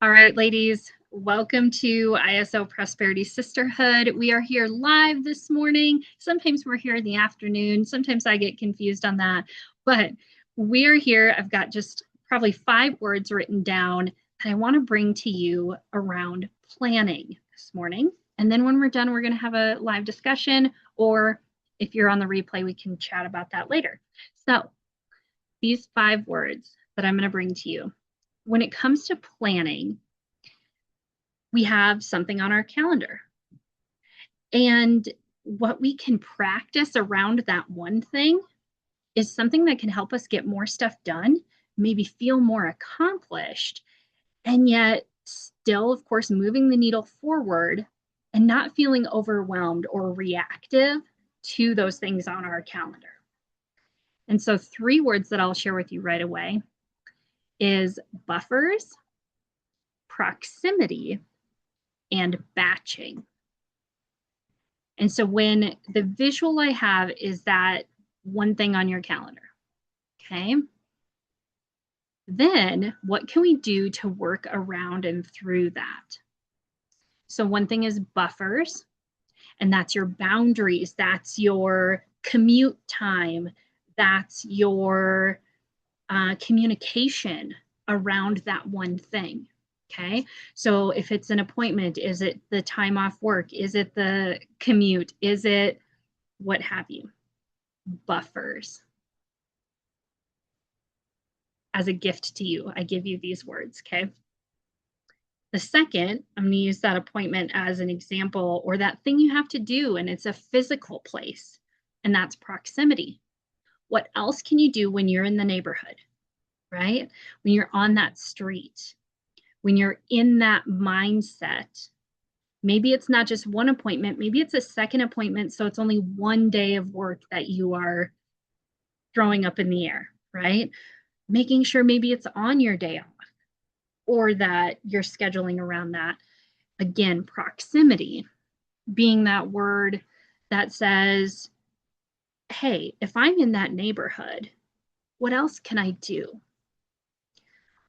All right, ladies, welcome to ISO Prosperity Sisterhood. We are here live this morning. Sometimes we're here in the afternoon. Sometimes I get confused on that, but we are here. I've got just probably 5 words written down that I want to bring to you around planning this morning. And then when we're done, we're going to have a live discussion, or if you're on the replay, we can chat about that later. So these 5 words that I'm going to bring to you. When it comes to planning, we have something on our calendar. And what we can practice around that one thing is something that can help us get more stuff done, maybe feel more accomplished, and yet still, of course, moving the needle forward and not feeling overwhelmed or reactive to those things on our calendar. And so 3 words that I'll share with you right away is buffers, proximity, and batching. And so when the visual I have is that one thing on your calendar, okay? Then what can we do to work around and through that? So one thing is buffers, and that's your boundaries, that's your commute time, that's your communication around that one thing. Okay, so if it's an appointment, is it the time off work? Is it the commute? Is it what have you? Buffers. As a gift to you, I give you these words, okay? The second, I'm going to use that appointment as an example, or that thing you have to do, and it's a physical place, and that's proximity. What else can you do when you're in the neighborhood, right? When you're on that street, when you're in that mindset. Maybe it's not just one appointment, maybe it's a second appointment, so it's only one day of work that you are throwing up in the air, right? Making sure maybe it's on your day off, or that you're scheduling around that. Again, proximity being that word that says, hey, if I'm in that neighborhood, what else can I do?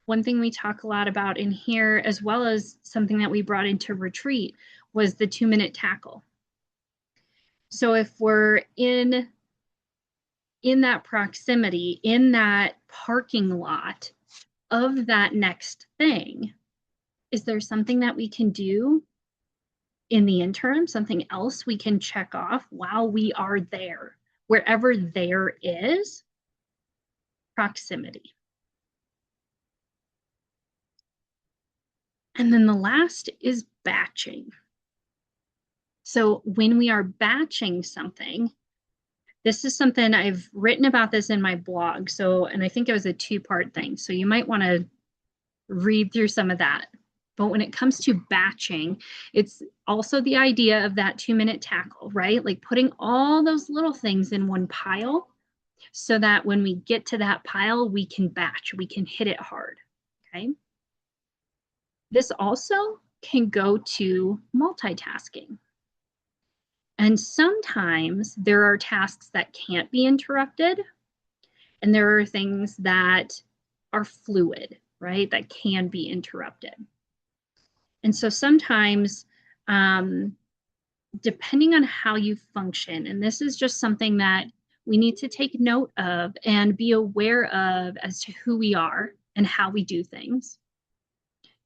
One thing we talk a lot about in here, as well as something that we brought into retreat, was the 2-minute tackle. So if we're in that proximity, in that parking lot of that next thing, is there something that we can do in the interim, something else we can check off while we are there? Wherever there is, proximity. And then the last is batching. So when we are batching something, this is something I've written about this in my blog. So, and I think it was a 2-part thing. So you might want to read through some of that. But when it comes to batching, it's also the idea of that 2-minute tackle, right? Like putting all those little things in one pile so that when we get to that pile, we can batch, we can hit it hard, okay? This also can go to multitasking. And sometimes there are tasks that can't be interrupted, and there are things that are fluid, right, that can be interrupted. And so sometimes, depending on how you function, and this is just something that we need to take note of and be aware of as to who we are and how we do things.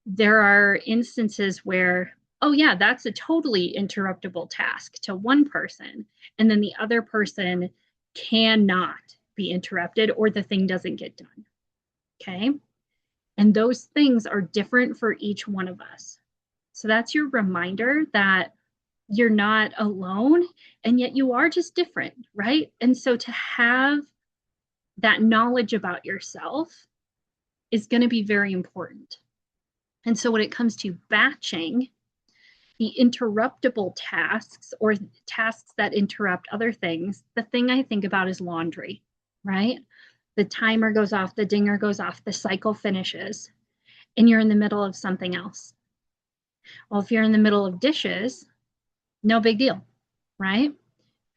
There are instances where, oh yeah, that's a totally interruptible task to one person, and then the other person cannot be interrupted, or the thing doesn't get done, okay? And those things are different for each one of us. So that's your reminder that you're not alone, and yet you are just different, right? And so to have that knowledge about yourself is going to be very important. And so when it comes to batching, the interruptible tasks, or tasks that interrupt other things, the thing I think about is laundry, right? The timer goes off, the dinger goes off, the cycle finishes, and you're in the middle of something else. Well, if you're in the middle of dishes, no big deal, right?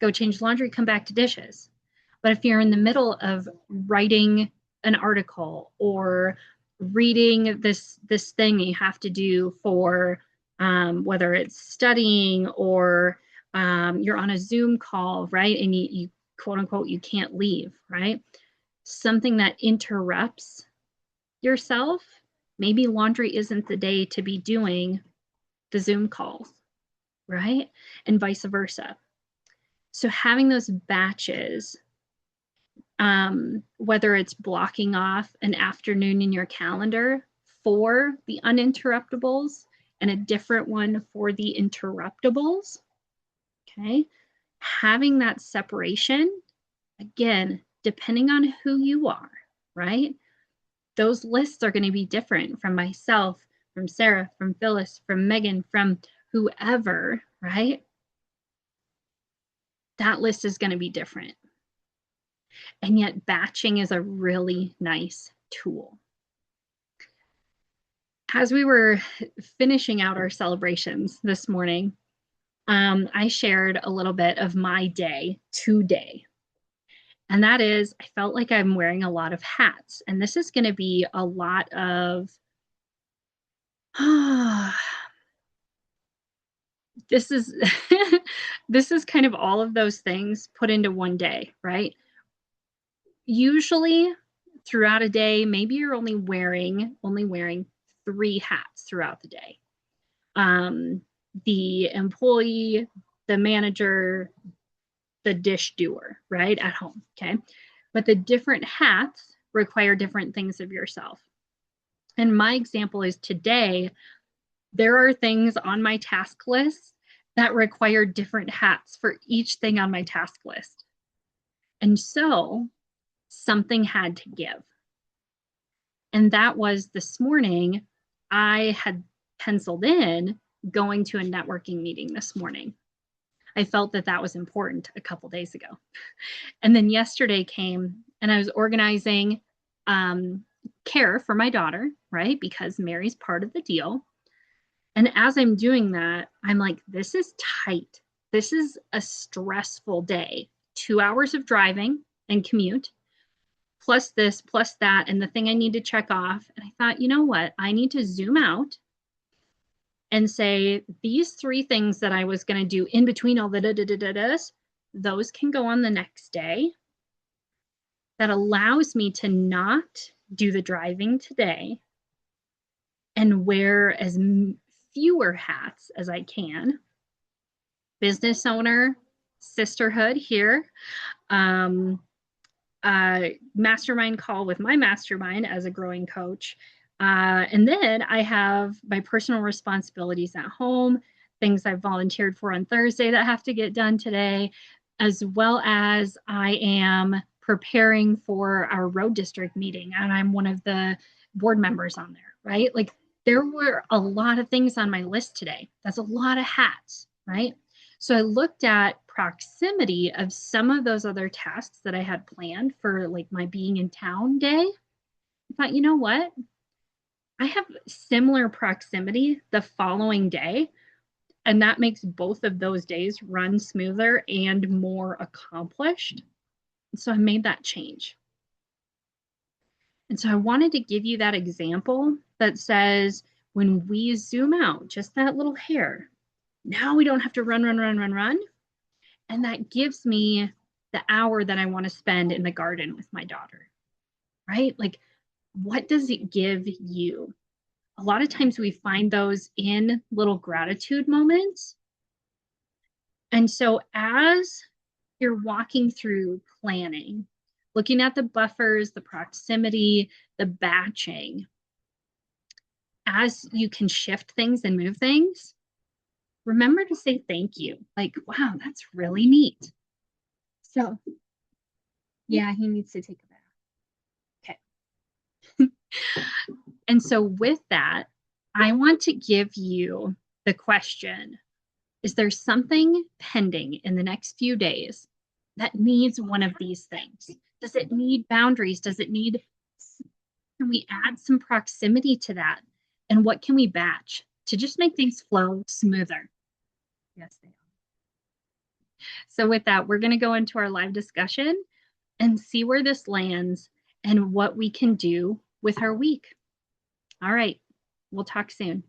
Go change laundry, come back to dishes. But if you're in the middle of writing an article or reading this thing you have to do for whether it's studying or you're on a Zoom call, right? And you quote unquote, you can't leave, right? Something that interrupts yourself. Maybe laundry isn't the day to be doing the Zoom calls, right? And vice versa. So having those batches, whether it's blocking off an afternoon in your calendar for the uninterruptibles and a different one for the interruptibles, okay? Having that separation, again, depending on who you are, right? Those lists are going to be different from myself, from Sarah, from Phyllis, from Megan, from whoever, right? That list is going to be different. And yet batching is a really nice tool. As we were finishing out our celebrations this morning, I shared a little bit of my day today. And that is, I felt like I'm wearing a lot of hats. And this is going to be a lot of, this is this is kind of all of those things put into one day, right? Usually throughout a day, maybe you're only wearing 3 hats throughout the day. The employee, the manager, the dish doer, right, at home, okay? But the different hats require different things of yourself. And my example is today, there are things on my task list that require different hats for each thing on my task list. And so something had to give. And that was this morning, I had penciled in going to a networking meeting this morning. I felt that that was important a couple days ago. And then yesterday came and I was organizing care for my daughter, right? Because Mary's part of the deal. And as I'm doing that, I'm like, this is tight. This is a stressful day. 2 hours of driving and commute, plus this, plus that, and the thing I need to check off. And I thought, you know what? I need to zoom out and say, these 3 things that I was going to do in between all the da-da-da-da-das, those can go on the next day. That allows me to not do the driving today and wear as fewer hats as I can. Business owner, sisterhood here, mastermind call with my mastermind as a growing coach. And then I have my personal responsibilities at home, things I've volunteered for on Thursday that have to get done today, as well as I am preparing for our road district meeting. And I'm one of the board members on there, right? Like there were a lot of things on my list today. That's a lot of hats, right? So I looked at proximity of some of those other tasks that I had planned for like my being in town day. I thought, you know what? I have similar proximity the following day, and that makes both of those days run smoother and more accomplished. So I made that change. And so I wanted to give you that example that says when we zoom out just that little hair, now we don't have to run. And that gives me the hour that I want to spend in the garden with my daughter, right? Like, what does it give you? A lot of times we find those in little gratitude moments. And so as you're walking through planning, looking at the buffers, the proximity, the batching, as you can shift things and move things, remember to say thank you. Like, wow, that's really neat. So, yeah, he needs to take a bath. Okay. And so with that, I want to give you the question, is there something pending in the next few days that needs one of these things? Does it need boundaries? Does it need, can we add some proximity to that? And what can we batch to just make things flow smoother? Yes, they are. So with that, we're going to go into our live discussion and see where this lands and what we can do with our week. All right. We'll talk soon.